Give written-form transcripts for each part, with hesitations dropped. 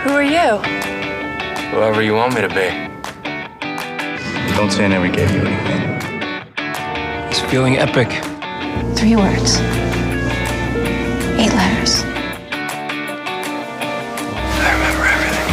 Who are you? Whoever you want me to be. Don't say I never gave you anything. It's feeling epic. 3 words. 8 letters. I remember everything.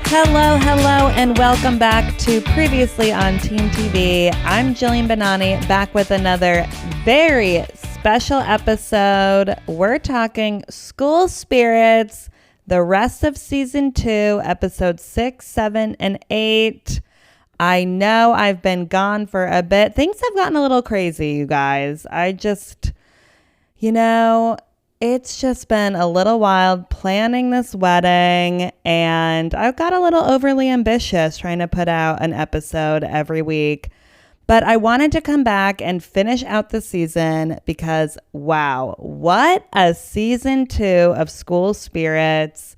Hello, and welcome back to Previously on Teen TV. I'm Jillian Benani, back with another very special episode. We're talking school spirits, the rest of season 2, episodes 6, 7, and 8. I know I've been gone for a bit. Things have gotten a little crazy, you guys. It's just been a little wild planning this wedding, and I've got a little overly ambitious trying to put out an episode every week. But I wanted to come back and finish out the season because, wow, what a season 2 of School Spirits.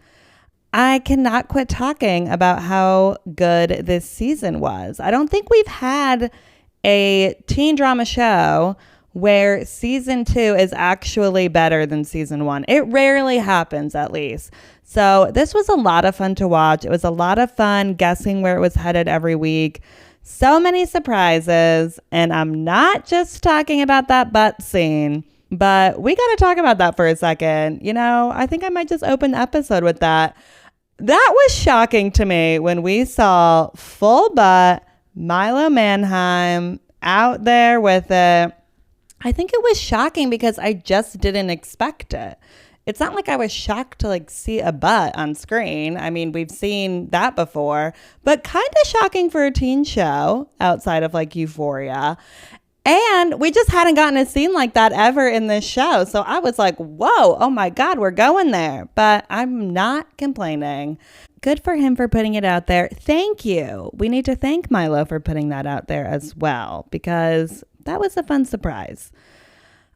I cannot quit talking about how good this season was. I don't think we've had a teen drama show where season 2 is actually better than season 1. It rarely happens, at least. So this was a lot of fun to watch. It was a lot of fun guessing where it was headed every week. So many surprises, and I'm not just talking about that butt scene, but we got to talk about that for a second. I think I might just open the episode with that. That was shocking to me when we saw full butt Milo Manheim out there with it. I think it was shocking because I just didn't expect it. It's not like I was shocked to see a butt on screen. I mean, we've seen that before, but kind of shocking for a teen show outside of Euphoria. And we just hadn't gotten a scene like that ever in this show. So I was like, whoa, oh my God, we're going there. But I'm not complaining. Good for him for putting it out there. Thank you. We need to thank Milo for putting that out there as well, because that was a fun surprise.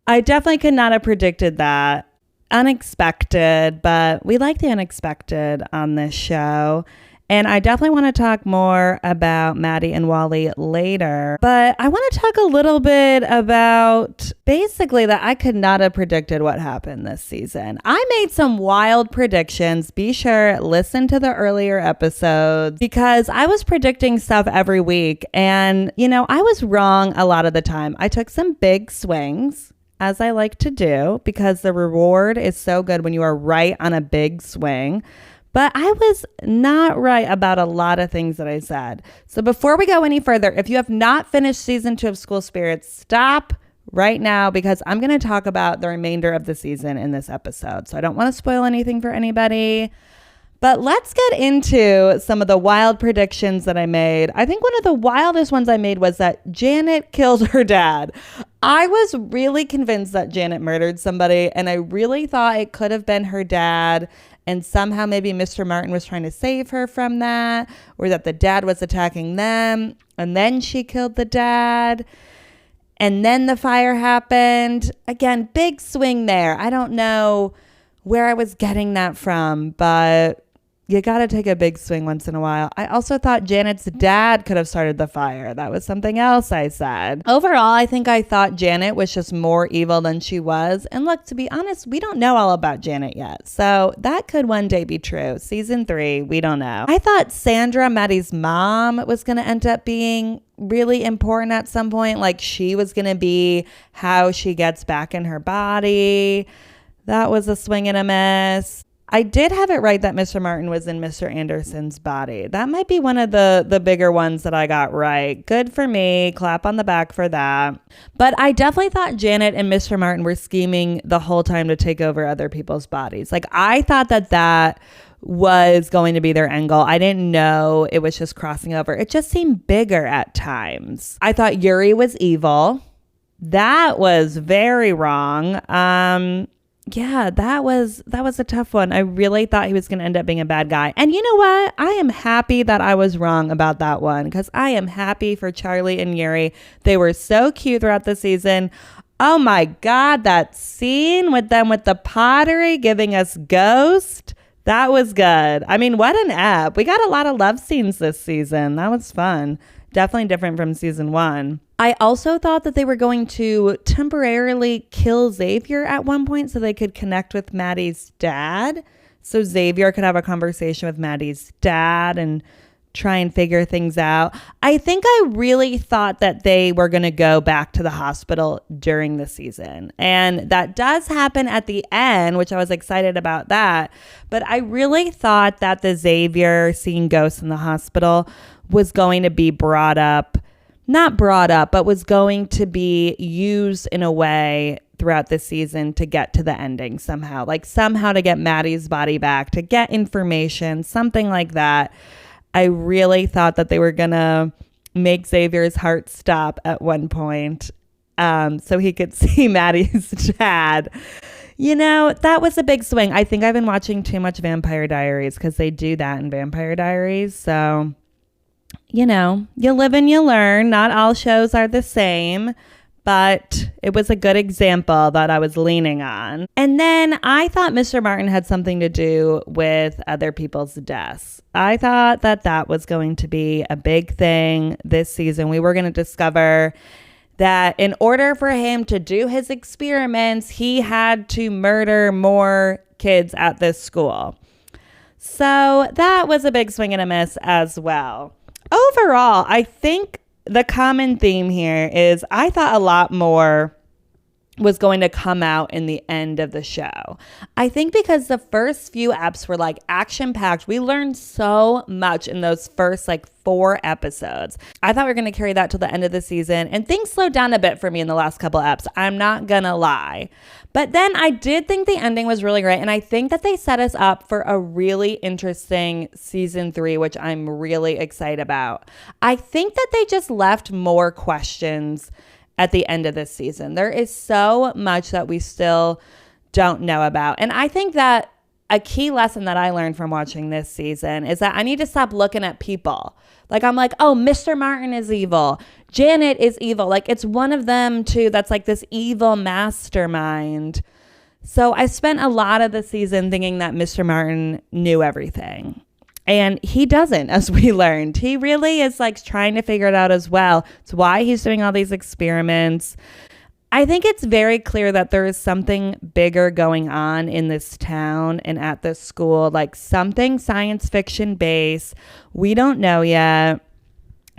I definitely could not have predicted that. Unexpected, but we like the unexpected on this show. And I definitely want to talk more about Maddie and Wally later. But I want to talk a little bit about basically that I could not have predicted what happened this season. I made some wild predictions. Be sure, listen to the earlier episodes because I was predicting stuff every week. And, I was wrong a lot of the time. I took some big swings, as I like to do, because the reward is so good when you are right on a big swing. But I was not right about a lot of things that I said. So before we go any further, if you have not finished season 2 of School Spirits, stop right now because I'm going to talk about the remainder of the season in this episode. So I don't want to spoil anything for anybody. But let's get into some of the wild predictions that I made. I think one of the wildest ones I made was that Janet killed her dad. I was really convinced that Janet murdered somebody, and I really thought it could have been her dad. And somehow maybe Mr. Martin was trying to save her from that, or that the dad was attacking them. And then she killed the dad. And then the fire happened. Again, big swing there. I don't know where I was getting that from, but you got to take a big swing once in a while. I also thought Janet's dad could have started the fire. That was something else I said. Overall, I think I thought Janet was just more evil than she was. And look, to be honest, we don't know all about Janet yet. So that could one day be true. Season 3, we don't know. I thought Sandra, Maddie's mom, was going to end up being really important at some point. She was going to be how she gets back in her body. That was a swing and a miss. I did have it right that Mr. Martin was in Mr. Anderson's body. That might be one of the bigger ones that I got right. Good for me. Clap on the back for that. But I definitely thought Janet and Mr. Martin were scheming the whole time to take over other people's bodies. I thought that was going to be their end goal. I didn't know it was just crossing over. It just seemed bigger at times. I thought Yuri was evil. That was very wrong. Yeah, that was a tough one. I really thought he was going to end up being a bad guy. And you know what? I am happy that I was wrong about that one because I am happy for Charlie and Yuri. They were so cute throughout the season. Oh my God, that scene with them with the pottery giving us Ghost. That was good. I mean, what an ep. We got a lot of love scenes this season. That was fun. Definitely different from season 1. I also thought that they were going to temporarily kill Xavier at one point so they could connect with Maddie's dad. so Xavier could have a conversation with Maddie's dad and try and figure things out. I think I really thought that they were going to go back to the hospital during the season. And that does happen at the end, which I was excited about that. But I really thought that the Xavier seeing ghosts in the hospital was going to be not brought up, but was going to be used in a way throughout the season to get to the ending somehow. Like somehow to get Maddie's body back, to get information, something like that. I really thought that they were going to make Xavier's heart stop at one point so he could see Maddie's dad. You know, that was a big swing. I think I've been watching too much Vampire Diaries because they do that in Vampire Diaries. So, you know, you live and you learn. Not all shows are the same. But it was a good example that I was leaning on. And then I thought Mr. Martin had something to do with other people's deaths. I thought that that was going to be a big thing this season. We were going to discover that in order for him to do his experiments, he had to murder more kids at this school. So that was a big swing and a miss as well. Overall, I think the common theme here is I thought a lot more was going to come out in the end of the show. I think because the first few eps were like action packed. We learned so much in those first like 4 episodes. I thought we were going to carry that till the end of the season, and things slowed down a bit for me in the last couple eps. I'm not going to lie. But then I did think the ending was really great, and I think that they set us up for a really interesting season 3, which I'm really excited about. I think that they just left more questions at the end of this season. There is so much that we still don't know about. And I think that a key lesson that I learned from watching this season is that I need to stop looking at people. Like, I'm like, oh, Mr. Martin is evil. Janet is evil. Like, it's one of them too that's like this evil mastermind. So I spent a lot of the season thinking that Mr. Martin knew everything. And he doesn't, as we learned. He really is like trying to figure it out as well. It's why he's doing all these experiments. I think it's very clear that there is something bigger going on in this town and at this school, like something science fiction based. We don't know yet.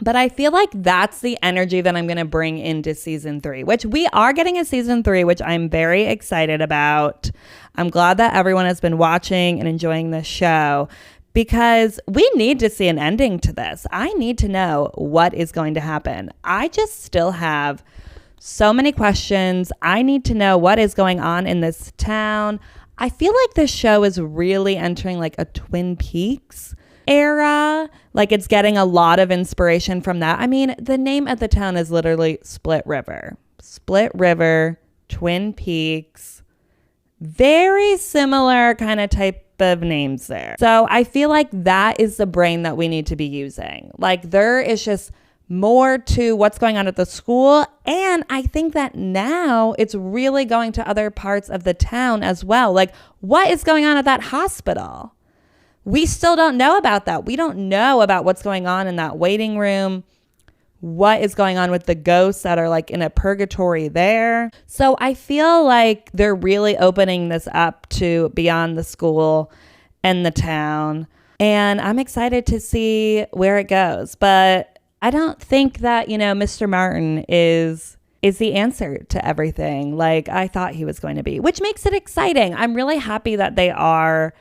But I feel like that's the energy that I'm going to bring into season 3, which we are getting a season 3, which I'm very excited about. I'm glad that everyone has been watching and enjoying this show, because we need to see an ending to this. I need to know what is going to happen. I just still have so many questions. I need to know what is going on in this town. I feel like this show is really entering like a Twin Peaks era. Like it's getting a lot of inspiration from that. I mean, the name of the town is literally Split River. Split River, Twin Peaks. Very similar kind of type of names there. So I feel like that is the brain that we need to be using. Like there is just more to what's going on at the school. And I think that now it's really going to other parts of the town as well. Like what is going on at that hospital? We still don't know about that. We don't know about what's going on in that waiting room. What is going on with the ghosts that are like in a purgatory there. So I feel like they're really opening this up to beyond the school and the town. And I'm excited to see where it goes. But I don't think that, you know, Mr. Martin is the answer to everything like I thought he was going to be, which makes it exciting. I'm really happy that they are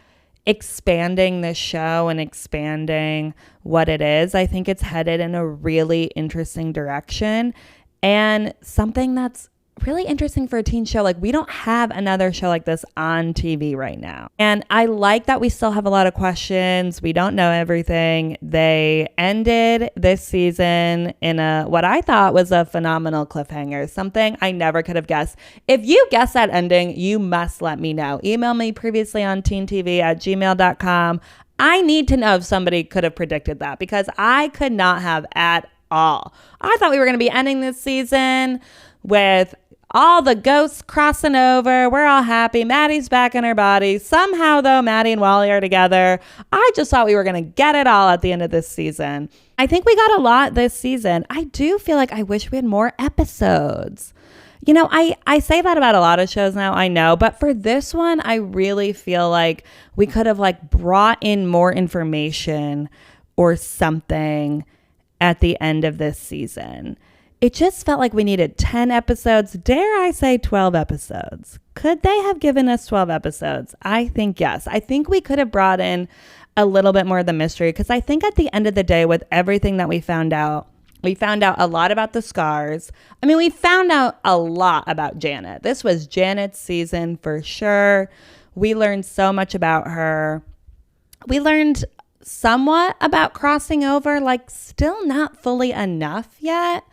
expanding this show and expanding what it is. I think it's headed in a really interesting direction and something that's really interesting for a teen show. Like we don't have another show like this on TV right now. And I like that we still have a lot of questions. We don't know everything. They ended this season in what I thought was a phenomenal cliffhanger, something I never could have guessed. If you guess that ending, you must let me know. Email me previously on teentv@gmail.com. I need to know if somebody could have predicted that because I could not have at all. I thought we were going to be ending this season with all the ghosts crossing over. We're all happy. Maddie's back in her body. Somehow, though, Maddie and Wally are together. I just thought we were going to get it all at the end of this season. I think we got a lot this season. I do feel like I wish we had more episodes. You know, I say that about a lot of shows now, I know, but for this one, I really feel like we could have like brought in more information or something at the end of this season. It just felt like we needed 10 episodes, dare I say 12 episodes. Could they have given us 12 episodes? I think yes. I think we could have brought in a little bit more of the mystery, because I think at the end of the day, with everything that we found out a lot about the scars. I mean, we found out a lot about Janet. This was Janet's season for sure. We learned so much about her. We learned somewhat about crossing over, like still not fully enough yet.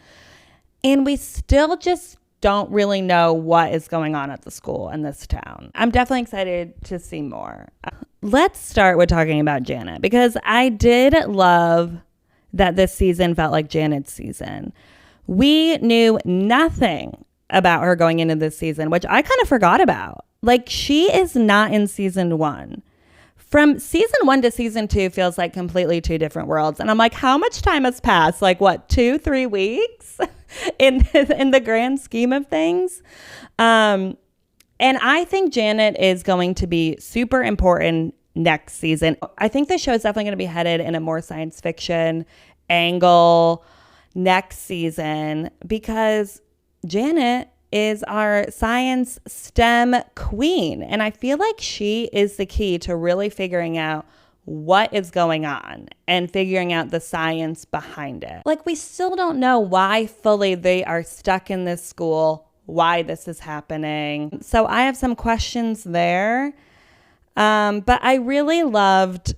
And we still just don't really know what is going on at the school in this town. I'm definitely excited to see more. Let's start with talking about Janet, because I did love that this season felt like Janet's season. We knew nothing about her going into this season, which I kind of forgot about. Like, she is not in season 1. From season 1 to season 2 feels like completely two different worlds. And I'm like, how much time has passed? Like, what, 2-3 weeks in the grand scheme of things? And I think Janet is going to be super important next season. I think the show is definitely going to be headed in a more science fiction angle next season, because Janet is our science STEM queen. And I feel like she is the key to really figuring out what is going on and figuring out the science behind it. Like, we still don't know why fully they are stuck in this school, why this is happening. So I have some questions there. But I really loved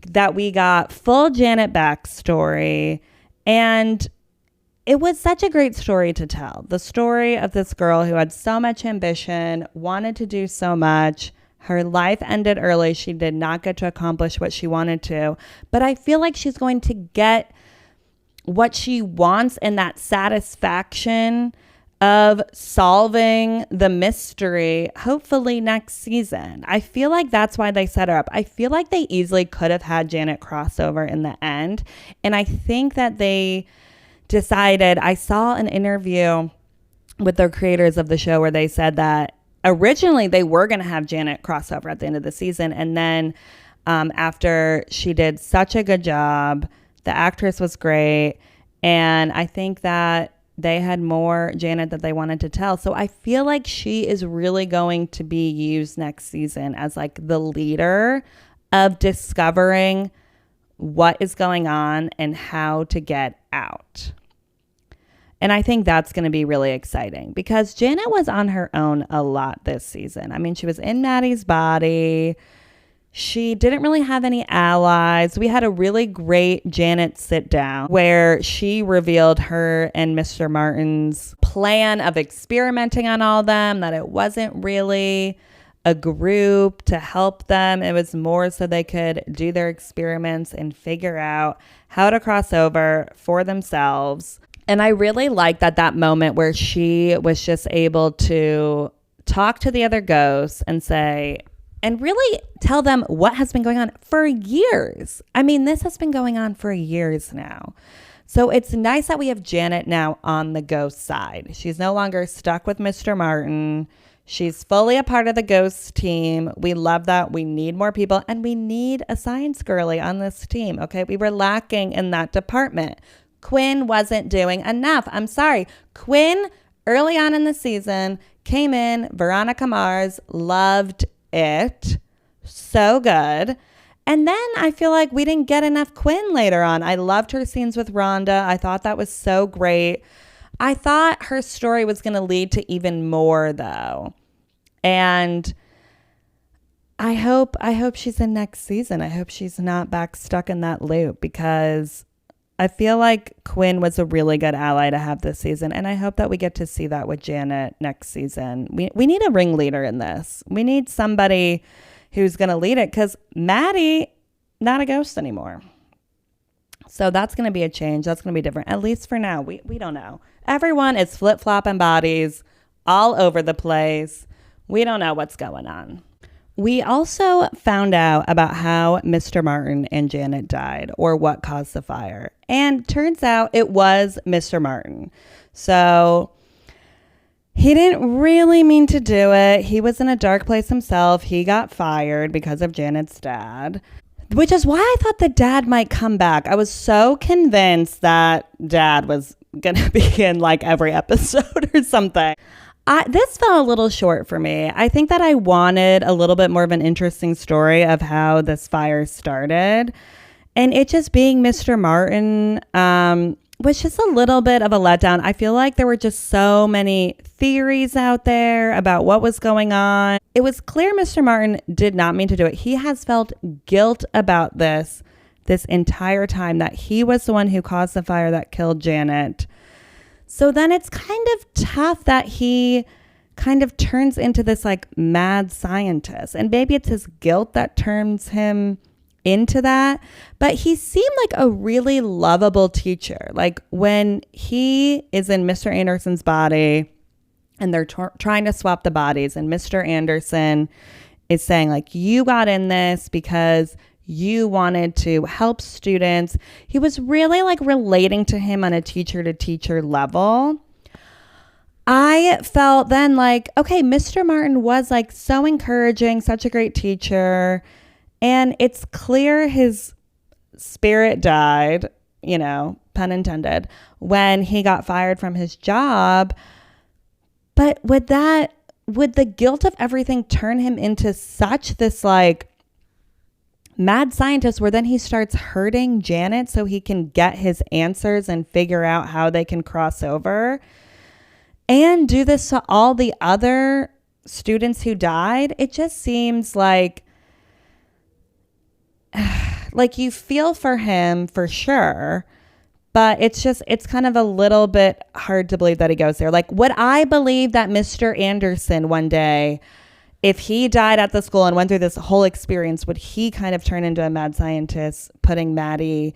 that we got full Janet backstory, and it was such a great story to tell. The story of this girl who had so much ambition, wanted to do so much. Her life ended early. She did not get to accomplish what she wanted to, but I feel like she's going to get what she wants and that satisfaction of solving the mystery, hopefully next season. I feel like that's why they set her up. I feel like they easily could have had Janet crossover in the end. And I think that they decided, I saw an interview with the creators of the show where they said that originally they were going to have Janet crossover at the end of the season. And then after she did such a good job, the actress was great. And I think that they had more Janet that they wanted to tell. So I feel like she is really going to be used next season as like the leader of discovering what is going on and how to get out. And I think that's going to be really exciting, because Janet was on her own a lot this season. I mean, she was in Maddie's body. She didn't really have any allies. We had a really great Janet sit down where she revealed her and Mr. Martin's plan of experimenting on all of them, that it wasn't really a group to help them. It was more so they could do their experiments and figure out how to cross over for themselves. And I really liked that moment where she was just able to talk to the other ghosts and say, and really tell them what has been going on for years. I mean, this has been going on for years now. So it's nice that we have Janet now on the ghost side. She's no longer stuck with Mr. Martin. She's fully a part of the ghost team. We love that. We need more people, and we need a science girly on this team. Okay, we were lacking in that department. Quinn wasn't doing enough. I'm sorry. Quinn, early on in the season, came in. Veronica Mars loved it. So good. And then I feel like we didn't get enough Quinn later on. I loved her scenes with Rhonda. I thought that was so great. I thought her story was going to lead to even more, though. And I hope she's in next season. I hope she's not back stuck in that loop, because I feel like Quinn was a really good ally to have this season. And I hope that we get to see that with Janet next season. We need a ringleader in this. We need somebody who's going to lead it, because Maddie, not a ghost anymore. So that's going to be a change. That's going to be different, at least for now. We don't know. Everyone is flip-flopping bodies all over the place. We don't know what's going on. We also found out about how Mr. Martin and Janet died, or what caused the fire. And turns out it was Mr. Martin. So He didn't really mean to do it. He was in a dark place himself. He got fired because of Janet's dad, which is why I thought the dad might come back. I was so convinced that dad was going to be in like every episode or something. This fell a little short for me. I think that I wanted a little bit more of an interesting story of how this fire started. And it just being Mr. Martin was just a little bit of a letdown. I feel like there were just so many theories out there about what was going on. It was clear Mr. Martin did not mean to do it. He has felt guilt about this entire time, that he was the one who caused the fire that killed Janet. So then it's kind of tough that he kind of turns into this like mad scientist. And maybe it's his guilt that turns him into that. But he seemed like a really lovable teacher. Like when he is in Mr. Anderson's body and they're trying to swap the bodies, and Mr. Anderson is saying like, you got in this because you wanted to help students. He was really like relating to him on a teacher to teacher level. I felt then like, okay, Mr. Martin was like so encouraging, such a great teacher. And it's clear his spirit died, you know, pun intended, when he got fired from his job. But would the guilt of everything turn him into such this like mad scientist where then he starts hurting Janet so he can get his answers and figure out how they can cross over and do this to all the other students who died? It just seems like you feel for him for sure, but it's kind of a little bit hard to believe that he goes there. Like, would I believe that Mr. Anderson one day, if he died at the school and went through this whole experience, would he kind of turn into a mad scientist, putting Maddie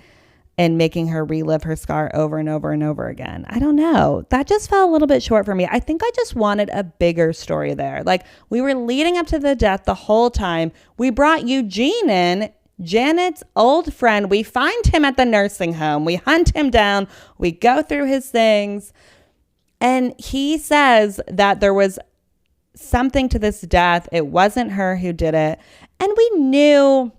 and making her relive her scar over and over and over again? I don't know. That just fell a little bit short for me. I think I just wanted a bigger story there. Like, we were leading up to the death the whole time. We brought Eugene in, Janet's old friend. We find him at the nursing home. We hunt him down. We go through his things. And he says that there was something to this death. It wasn't her who did it. And we knew,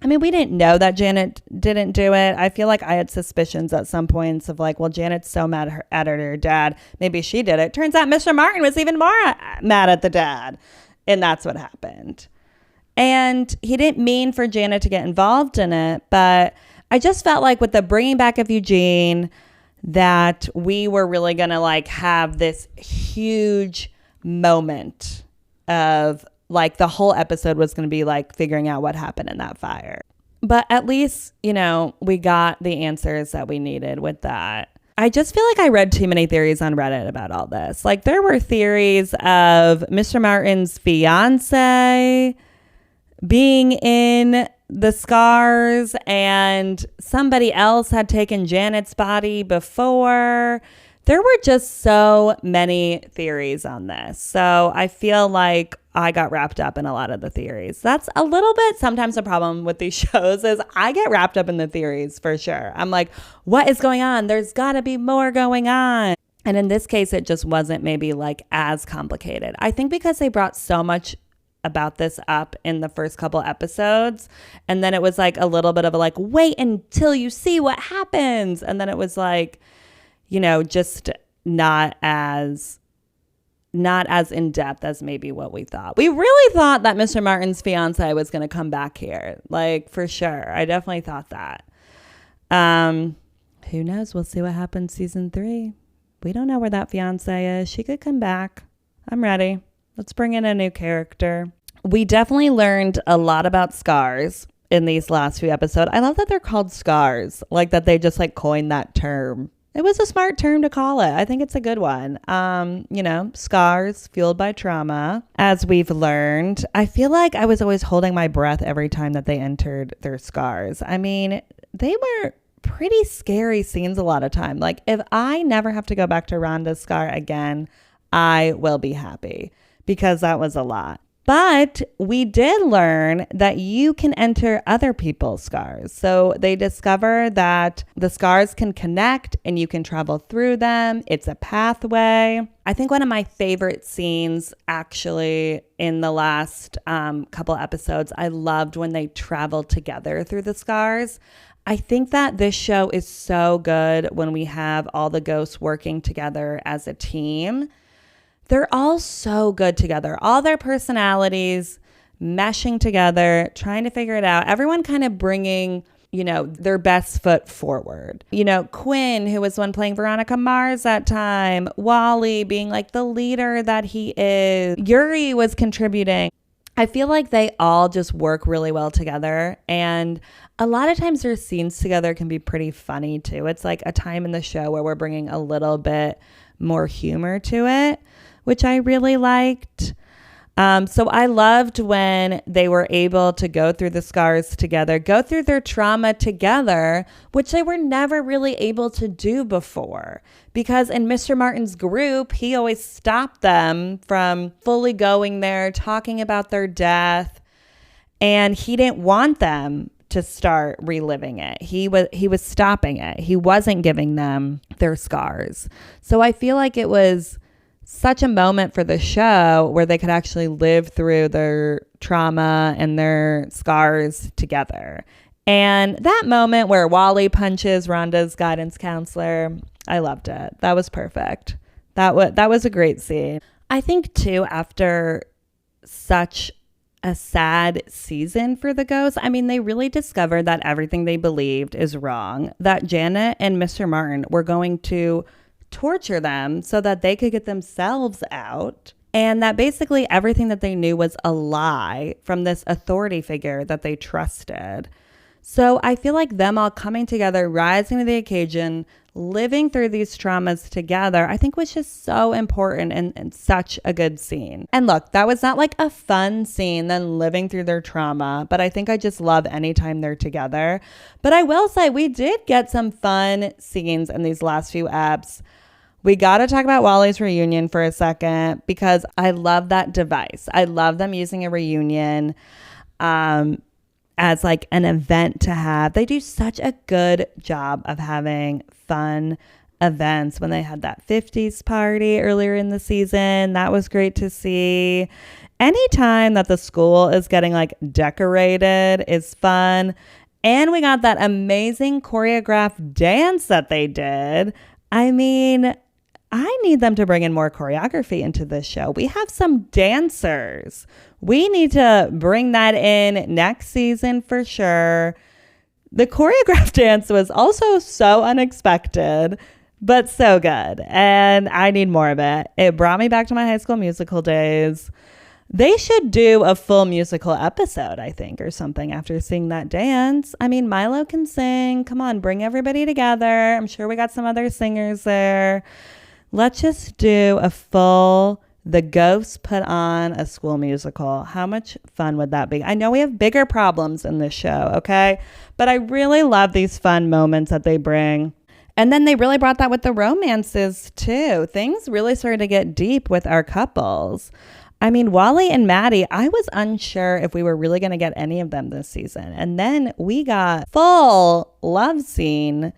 I mean, we didn't know that Janet didn't do it. I feel like I had suspicions at some points of like, well, Janet's so mad at her dad. Maybe she did it. Turns out Mr. Martin was even more mad at the dad. And that's what happened. And he didn't mean for Janet to get involved in it. But I just felt like with the bringing back of Eugene, that we were really going to like have this huge moment of like the whole episode was going to be like figuring out what happened in that fire. But at least, you know, we got the answers that we needed with that. I just feel like I read too many theories on Reddit about all this. Like there were theories of Mr. Martin's fiance being in the scars and somebody else had taken Janet's body before. There were just so many theories on this. So I feel like I got wrapped up in a lot of the theories. That's a little bit sometimes a problem with these shows is I get wrapped up in the theories for sure. I'm like, what is going on? There's got to be more going on. And in this case, it just wasn't maybe like as complicated. I think because they brought so much about this up in the first couple episodes, and then it was like a little bit of a like, wait until you see what happens. And then it was like, you know, just not as in depth as maybe what we thought. We really thought that Mr. Martin's fiance was going to come back here. Like for sure. I definitely thought that. Who knows? We'll see what happens season 3. We don't know where that fiance is. She could come back. I'm ready. Let's bring in a new character. We definitely learned a lot about scars in these last few episodes. I love that they're called scars, like that they just like coined that term. It was a smart term to call it. I think it's a good one. You know, scars fueled by trauma, as we've learned. I feel like I was always holding my breath every time that they entered their scars. I mean, they were pretty scary scenes a lot of time. Like if I never have to go back to Rhonda's scar again, I will be happy because that was a lot. But we did learn that you can enter other people's scars. So they discover that the scars can connect and you can travel through them. It's a pathway. I think one of my favorite scenes actually in the last couple episodes, I loved when they traveled together through the scars. I think that this show is so good when we have all the ghosts working together as a team. They're all so good together. All their personalities meshing together, trying to figure it out. Everyone kind of bringing, their best foot forward. Quinn, who was the one playing Veronica Mars that time. Wally being like the leader that he is. Yuri was contributing. I feel like they all just work really well together. And a lot of times their scenes together can be pretty funny too. It's like a time in the show where we're bringing a little bit more humor to it, which I really liked. So I loved when they were able to go through the scars together, go through their trauma together, which they were never really able to do before. Because in Mr. Martin's group, he always stopped them from fully going there, talking about their death. And he didn't want them to start reliving it. He was stopping it. He wasn't giving them their scars. So I feel like it was such a moment for the show where they could actually live through their trauma and their scars together. And that moment where Wally punches Rhonda's guidance counselor, I loved it. That was perfect. That was a great scene. I think too, after such a sad season for the ghosts, they really discovered that everything they believed is wrong, that Janet and Mr. Martin were going to torture them so that they could get themselves out, and that basically everything that they knew was a lie from this authority figure that they trusted. So I feel like them all coming together, rising to the occasion, living through these traumas together, I think was just so important and such a good scene. And look, that was not like a fun scene, them living through their trauma, but I think I just love anytime they're together. But I will say we did get some fun scenes in these last few eps. We got to talk about Wally's reunion for a second because I love that device. I love them using a reunion as like an event to have. They do such a good job of having fun events. When they had that 50s party earlier in the season, that was great to see. Anytime that the school is getting like decorated is fun. And we got that amazing choreographed dance that they did. I need them to bring in more choreography into this show. We have some dancers. We need to bring that in next season for sure. The choreographed dance was also so unexpected, but so good. And I need more of it. It brought me back to my High School Musical days. They should do a full musical episode, I think, or something after seeing that dance. Milo can sing. Come on, bring everybody together. I'm sure we got some other singers there. Let's just do a full The Ghosts Put On a School Musical. How much fun would that be? I know we have bigger problems in this show, okay? But I really love these fun moments that they bring. And then they really brought that with the romances too. Things really started to get deep with our couples. Wally and Maddie, I was unsure if we were really going to get any of them this season. And then we got full love scene.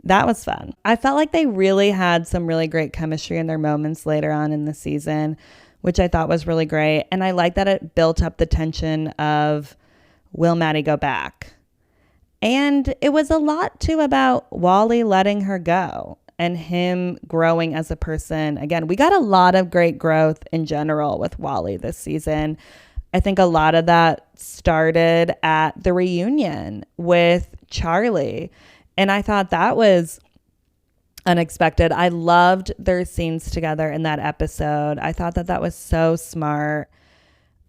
That was fun. I felt like they really had some really great chemistry in their moments later on in the season, which I thought was really great. And I like that it built up the tension of, will Maddie go back? And it was a lot too about Wally letting her go and him growing as a person. Again, we got a lot of great growth in general with Wally this season. I think a lot of that started at the reunion with Charlie. And I thought that was unexpected. I loved their scenes together in that episode. I thought that was so smart.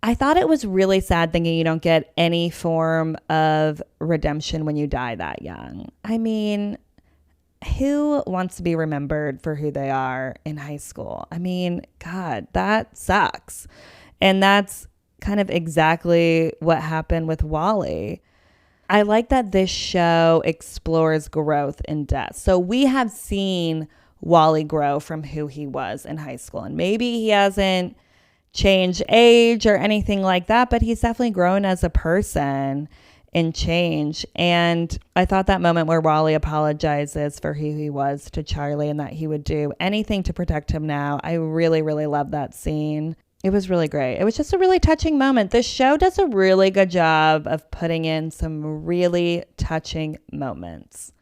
I thought it was really sad thinking you don't get any form of redemption when you die that young. Who wants to be remembered for who they are in high school? God, that sucks. And that's kind of exactly what happened with Wally. I like that this show explores growth in death. So we have seen Wally grow from who he was in high school. And maybe he hasn't change age or anything like that, but he's definitely grown as a person and change. And I thought that moment where Wally apologizes for who he was to Charlie and that he would do anything to protect him now, I really, really love that scene. It was really great. It was just a really touching moment. This show does a really good job of putting in some really touching moments.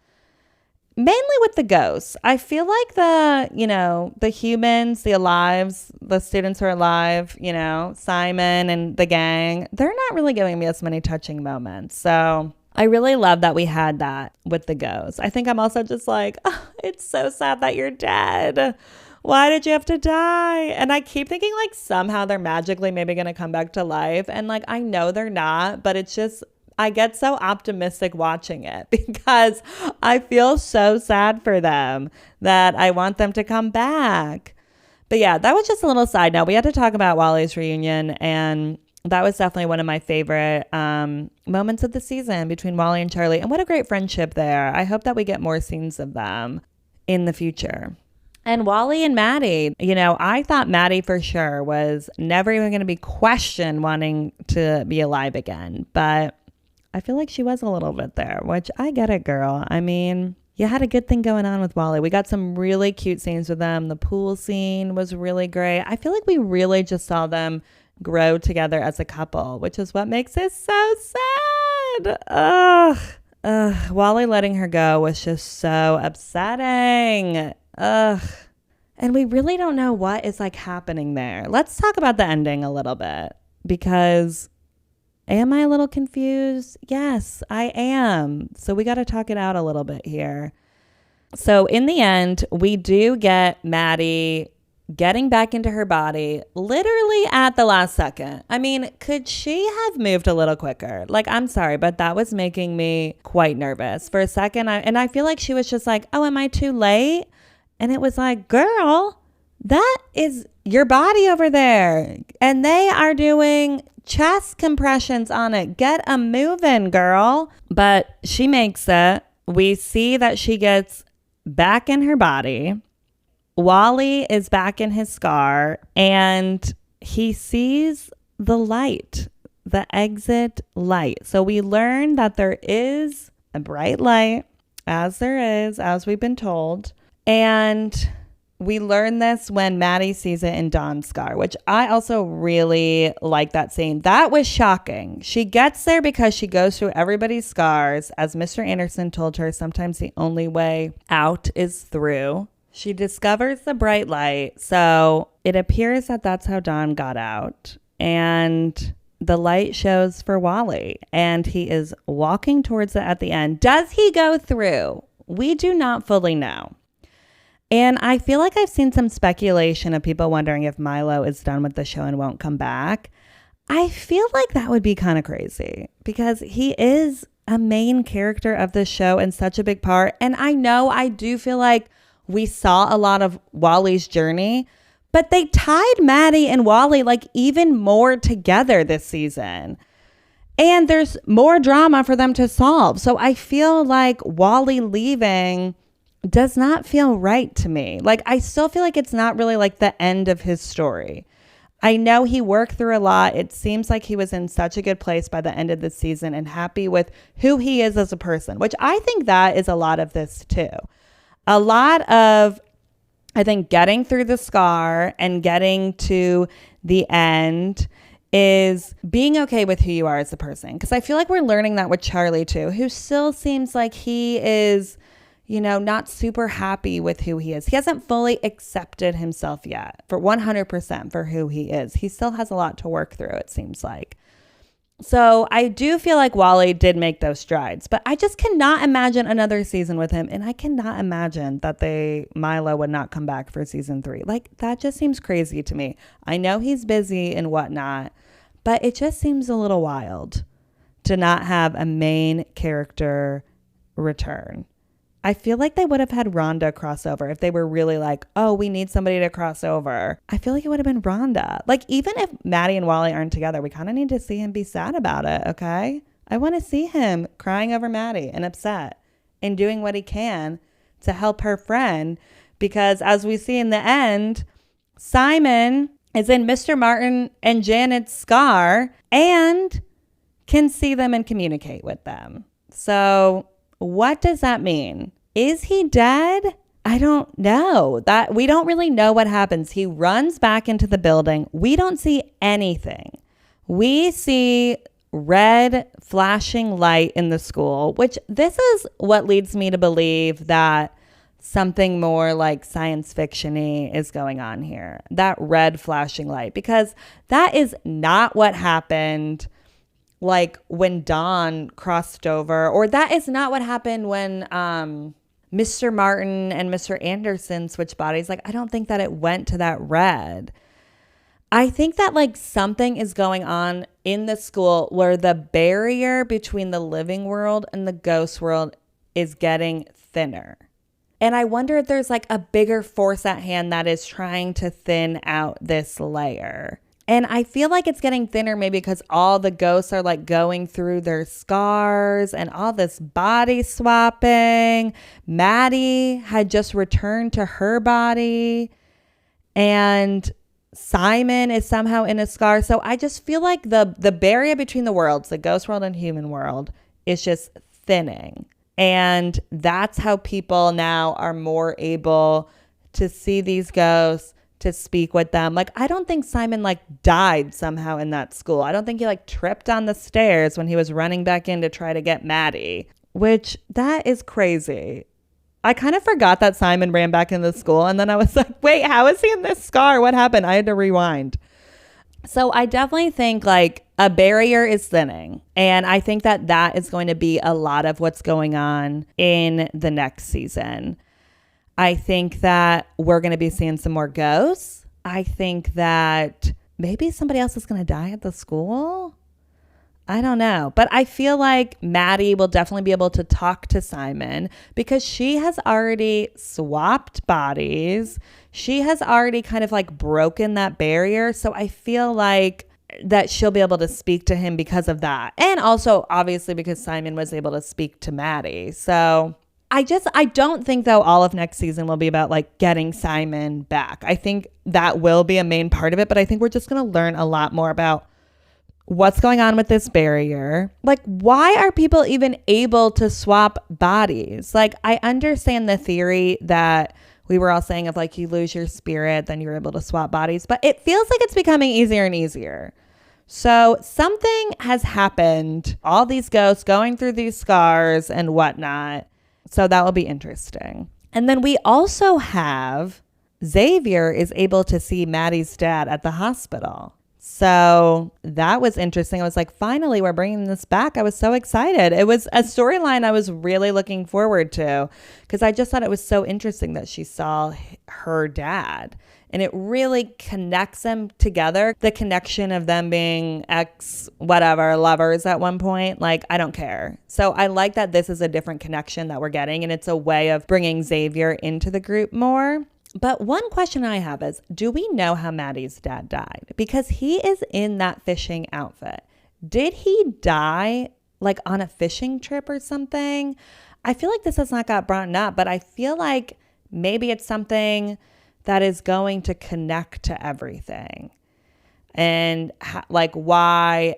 Mainly with the ghosts. I feel like the humans, the alives, the students who are alive, Simon and the gang, they're not really giving me as many touching moments. So I really love that we had that with the ghosts. I think I'm also just like, oh, it's so sad that you're dead. Why did you have to die? And I keep thinking like somehow they're magically maybe going to come back to life. And like, I know they're not, but it's just, I get so optimistic watching it because I feel so sad for them that I want them to come back. But yeah, that was just a little side note. We had to talk about Wally's reunion, and that was definitely one of my favorite moments of the season between Wally and Charlie. And what a great friendship there. I hope that we get more scenes of them in the future. And Wally and Maddie, I thought Maddie for sure was never even going to be questioned wanting to be alive again. But I feel like she was a little bit there, which I get it, girl. I mean, you had a good thing going on with Wally. We got some really cute scenes with them. The pool scene was really great. I feel like we really just saw them grow together as a couple, which is what makes it so sad. Ugh. Wally letting her go was just so upsetting. Ugh. And we really don't know what is like happening there. Let's talk about the ending a little bit, because am I a little confused? Yes, I am. So we got to talk it out a little bit here. So in the end, we do get Maddie getting back into her body literally at the last second. I mean, could she have moved a little quicker? Like, I'm sorry, but that was making me quite nervous. For a second, I feel like she was just like, oh, am I too late? And it was like, girl, that is your body over there. And they are doing chest compressions on it. Get a moving, girl. But she makes it. We see that she gets back in her body. Wally is back in his scar, and he sees the light, the exit light. So we learn that there is a bright light, as we've been told. And we learn this when Maddie sees it in Dawn's scar, which I also really like that scene. That was shocking. She gets there because she goes through everybody's scars. As Mr. Anderson told her, sometimes the only way out is through. She discovers the bright light. So it appears that that's how Dawn got out. And the light shows for Wally, and he is walking towards it at the end. Does he go through? We do not fully know. And I feel like I've seen some speculation of people wondering if Milo is done with the show and won't come back. I feel like that would be kind of crazy because he is a main character of the show and such a big part. And I do feel like we saw a lot of Wally's journey, but they tied Maddie and Wally like even more together this season. And there's more drama for them to solve. So I feel like Wally leaving does not feel right to me. Like, I still feel like it's not really like the end of his story. I know he worked through a lot. It seems like he was in such a good place by the end of the season and happy with who he is as a person, which I think that is a lot of this too. A lot of, I think, getting through the scar and getting to the end is being okay with who you are as a person. Because I feel like we're learning that with Charlie too, who still seems like he is, not super happy with who he is. He hasn't fully accepted himself yet for 100% for who he is. He still has a lot to work through, it seems like. So I do feel like Wally did make those strides, but I just cannot imagine another season with him. And I cannot imagine that Milo would not come back for season 3. Like, that just seems crazy to me. I know he's busy and whatnot, but it just seems a little wild to not have a main character return. I feel like they would have had Rhonda cross over if they were really like, oh, we need somebody to cross over. I feel like it would have been Rhonda. Like, even if Maddie and Wally aren't together, we kind of need to see him be sad about it, okay? I want to see him crying over Maddie and upset and doing what he can to help her friend, because as we see in the end, Simon is in Mr. Martin and Janet's scar and can see them and communicate with them. So what does that mean? Is he dead? I don't know. That we don't really know what happens. He runs back into the building. We don't see anything. We see red flashing light in the school, which this is what leads me to believe that something more like science fiction-y is going on here. That red flashing light, because that is not what happened like when Dawn crossed over, or that is not what happened when Mr. Martin and Mr. Anderson switched bodies. Like, I don't think that it went to that red. I think that like something is going on in the school where the barrier between the living world and the ghost world is getting thinner. And I wonder if there's like a bigger force at hand that is trying to thin out this layer. And I feel like it's getting thinner maybe because all the ghosts are like going through their scars and all this body swapping. Maddie had just returned to her body and Simon is somehow in a scar. So I just feel like the barrier between the worlds, the ghost world and human world, is just thinning. And that's how people now are more able to see these ghosts, to speak with them. Like, I don't think Simon like died somehow in that school. I don't think he like tripped on the stairs when he was running back in to try to get Maddie, which that is crazy. I kind of forgot that Simon ran back in the school. And then I was like, wait, how is he in this scar? What happened? I had to rewind. So I definitely think like a barrier is thinning. And I think that that is going to be a lot of what's going on in the next season. I think that we're going to be seeing some more ghosts. I think that maybe somebody else is going to die at the school. I don't know. But I feel like Maddie will definitely be able to talk to Simon because she has already swapped bodies. She has already kind of like broken that barrier. So I feel like that she'll be able to speak to him because of that. And also obviously because Simon was able to speak to Maddie. So I don't think though all of next season will be about like getting Simon back. I think that will be a main part of it, but I think we're just going to learn a lot more about what's going on with this barrier. Like, why are people even able to swap bodies? Like, I understand the theory that we were all saying of like you lose your spirit, then you're able to swap bodies, but it feels like it's becoming easier and easier. So something has happened, all these ghosts going through these scars and whatnot. So that will be interesting. And then we also have Xavier is able to see Maddie's dad at the hospital. So that was interesting. I was like, finally, we're bringing this back. I was so excited. It was a storyline I was really looking forward to because I just thought it was so interesting that she saw her dad. And it really connects them together. The connection of them being lovers at one point. Like, I don't care. So I like that this is a different connection that we're getting. And it's a way of bringing Xavier into the group more. But one question I have is, do we know how Maddie's dad died? Because he is in that fishing outfit. Did he die like on a fishing trip or something? I feel like this has not got brought up, but I feel like maybe it's something that is going to connect to everything. And like why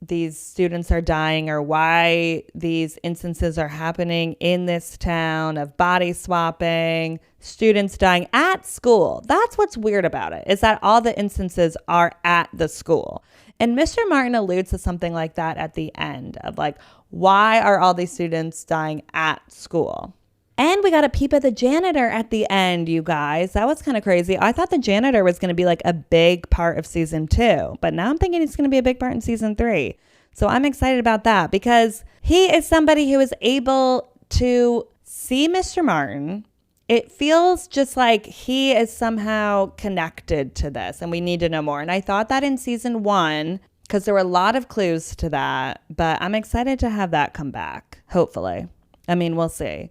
these students are dying or why these instances are happening in this town of body swapping, students dying at school. That's what's weird about it, is that all the instances are at the school. And Mr. Martin alludes to something like that at the end of like, why are all these students dying at school? And we got a peep at the janitor at the end, you guys. That was kind of crazy. I thought the janitor was going to be like a big part of season 2, but now I'm thinking he's going to be a big part in season 3. So I'm excited about that because he is somebody who is able to see Mr. Martin. It feels just like he is somehow connected to this and we need to know more. And I thought that in season 1 because there were a lot of clues to that, but I'm excited to have that come back, hopefully. I mean, we'll see.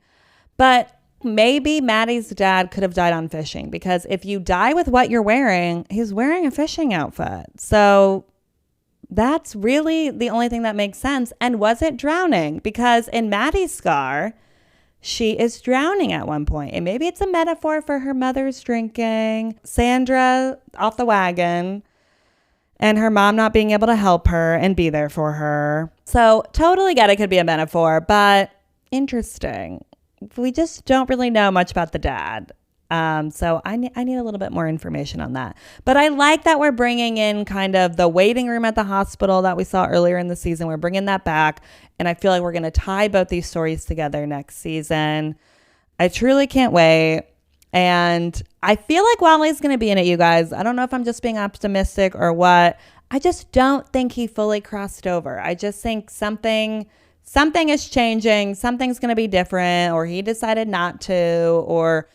But maybe Maddie's dad could have died on fishing because if you die with what you're wearing, he's wearing a fishing outfit. So that's really the only thing that makes sense. And was it drowning? Because in Maddie's scar, she is drowning at one point. And maybe it's a metaphor for her mother's drinking, Sandra off the wagon, and her mom not being able to help her and be there for her. So totally get it could be a metaphor, but interesting. We just don't really know much about the dad. So I need a little bit more information on that. But I like that we're bringing in kind of the waiting room at the hospital that we saw earlier in the season. We're bringing that back. And I feel like we're going to tie both these stories together next season. I truly can't wait. And I feel like Wally's going to be in it, you guys. I don't know if I'm just being optimistic or what. I just don't think he fully crossed over. I just think something is changing. Something's going to be different, or he decided not to, or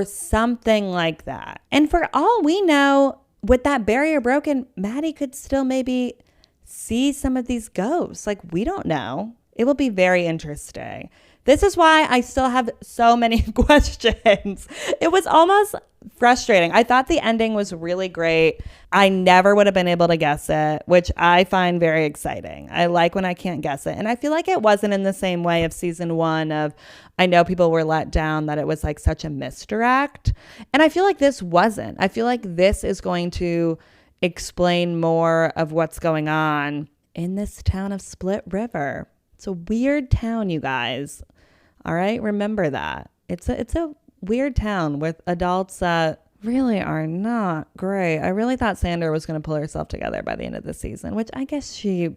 something like that. And for all we know, with that barrier broken, Maddie could still maybe see some of these ghosts. Like, we don't know. It will be very interesting. This is why I still have so many questions. It was almost frustrating. I thought the ending was really great. I never would have been able to guess it, which I find very exciting. I like when I can't guess it. And I feel like it wasn't in the same way of season 1 of, I know people were let down, that it was like such a misdirect. And I feel like this wasn't. I feel like this is going to explain more of what's going on in this town of Split River. It's a weird town, you guys. All right, remember that. It's a weird town with adults that really are not great. I really thought Sandra was going to pull herself together by the end of the season, which I guess she,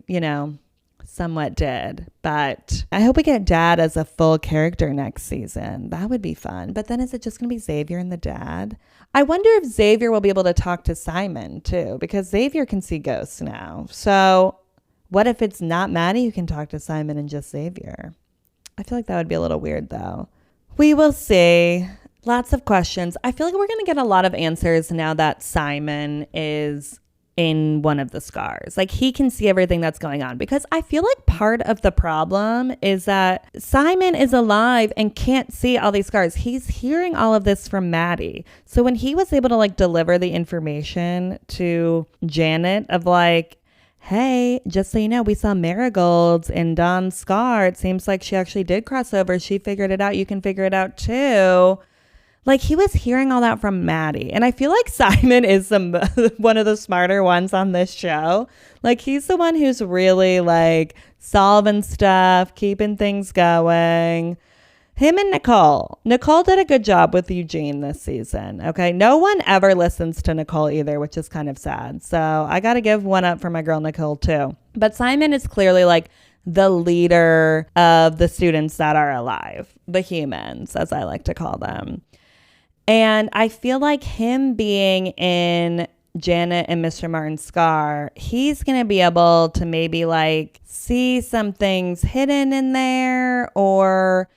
somewhat did. But I hope we get Dad as a full character next season. That would be fun. But then is it just going to be Xavier and the dad? I wonder if Xavier will be able to talk to Simon too, because Xavier can see ghosts now. So what if it's not Maddie who can talk to Simon and just Xavier? I feel like that would be a little weird though. We will see. Lots of questions. I feel like we're going to get a lot of answers now that Simon is in one of the scars. Like, he can see everything that's going on, because I feel like part of the problem is that Simon is alive and can't see all these scars. He's hearing all of this from Maddie. So when he was able to like deliver the information to Janet of like, hey, just so you know, we saw marigolds in Dawn's scar. It seems like she actually did cross over. She figured it out. You can figure it out too. Like, he was hearing all that from Maddie. And I feel like Simon is one of the smarter ones on this show. Like, he's the one who's really like solving stuff, keeping things going. Him and Nicole. Nicole did a good job with Eugene this season. Okay. No one ever listens to Nicole either, which is kind of sad. So I got to give one up for my girl Nicole too. But Simon is clearly like the leader of the students that are alive, the humans, as I like to call them. And I feel like him being in Janet and Mr. Martin's scar, he's going to be able to maybe like see some things hidden in there, or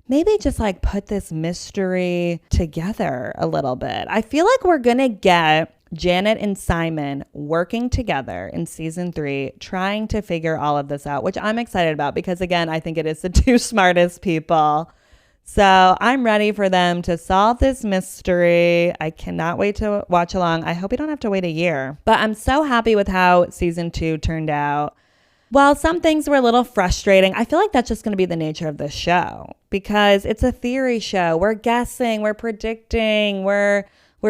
maybe just like put this mystery together a little bit. I feel like we're going to get Janet and Simon working together in season 3, trying to figure all of this out, which I'm excited about because, again, I think it is the two smartest people. So I'm ready for them to solve this mystery. I cannot wait to watch along. I hope we don't have to wait a year. But I'm so happy with how season 2 turned out. While some things were a little frustrating, I feel like that's just going to be the nature of this show because it's a theory show. We're guessing, we're predicting, we're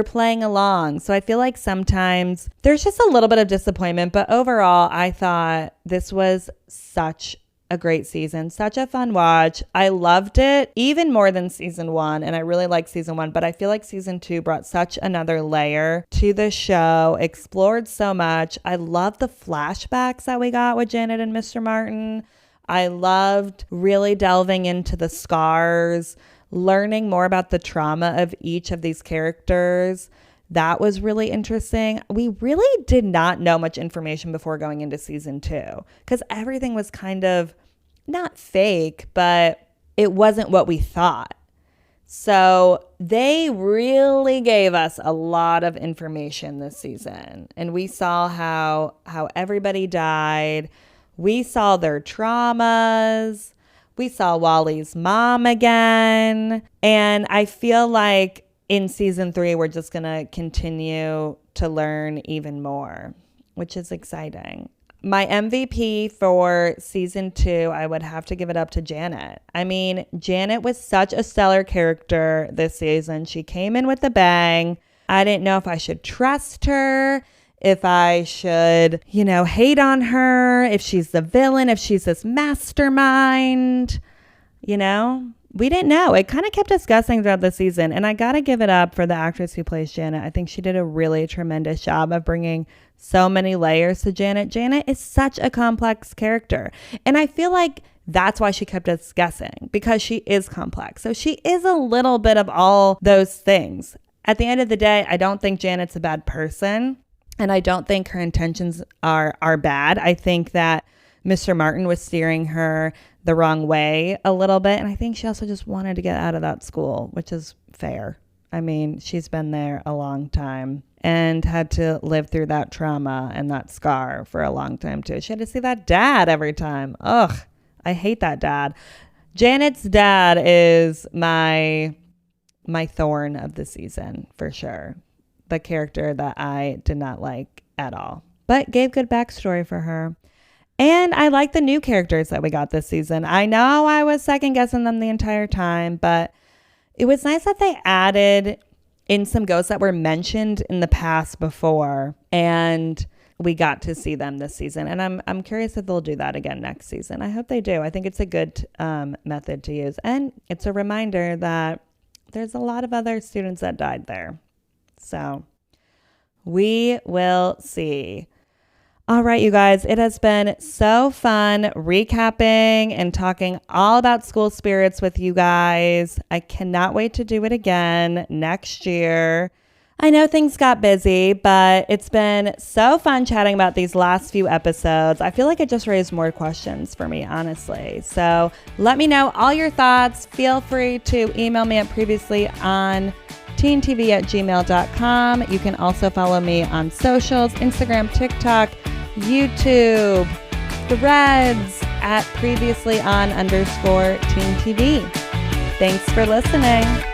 playing along. So I feel like sometimes there's just a little bit of disappointment. But overall, I thought this was such a great season, such a fun watch. I loved it even more than season 1, and I really liked season 1, but I feel like season 2 brought such another layer to the show, explored so much. I love the flashbacks that we got with Janet and Mr. Martin. I loved really delving into the scars, learning more about the trauma of each of these characters. That was really interesting. We really did not know much information before going into season 2 because everything was kind of not fake, but it wasn't what we thought. So they really gave us a lot of information this season. And we saw how everybody died. We saw their traumas. We saw Wally's mom again. And I feel like in season 3, we're just going to continue to learn even more, which is exciting. my MVP for season 2, I would have to give it up to Janet. I mean, Janet was such a stellar character this season. She came in with a bang. I didn't know if I should trust her, if I should, hate on her, if she's the villain, if she's this mastermind, We didn't know. It kind of kept us guessing throughout the season. And I got to give it up for the actress who plays Janet. I think she did a really tremendous job of bringing so many layers to Janet. Janet is such a complex character. And I feel like that's why she kept us guessing, because she is complex. So she is a little bit of all those things. At the end of the day, I don't think Janet's a bad person. And I don't think her intentions are bad. I think that Mr. Martin was steering her the wrong way a little bit. And I think she also just wanted to get out of that school, which is fair. I mean, she's been there a long time and had to live through that trauma and that scar for a long time too. She had to see that dad every time. Ugh, I hate that dad. Janet's dad is my thorn of the season for sure. The character that I did not like at all, but gave good backstory for her. And I like the new characters that we got this season. I know I was second guessing them the entire time, but it was nice that they added in some ghosts that were mentioned in the past before, and we got to see them this season. And I'm curious if they'll do that again next season. I hope they do. I think it's a good method to use. And it's a reminder that there's a lot of other students that died there. So we will see. All right, you guys, it has been so fun recapping and talking all about school spirits with you guys. I cannot wait to do it again next year. I know things got busy, but it's been so fun chatting about these last few episodes. I feel like it just raised more questions for me, honestly. So let me know all your thoughts. Feel free to email me at previously on teentv@gmail.com. You can also follow me on socials, Instagram, TikTok, YouTube, Threads at previously on _teentv. Thanks for listening.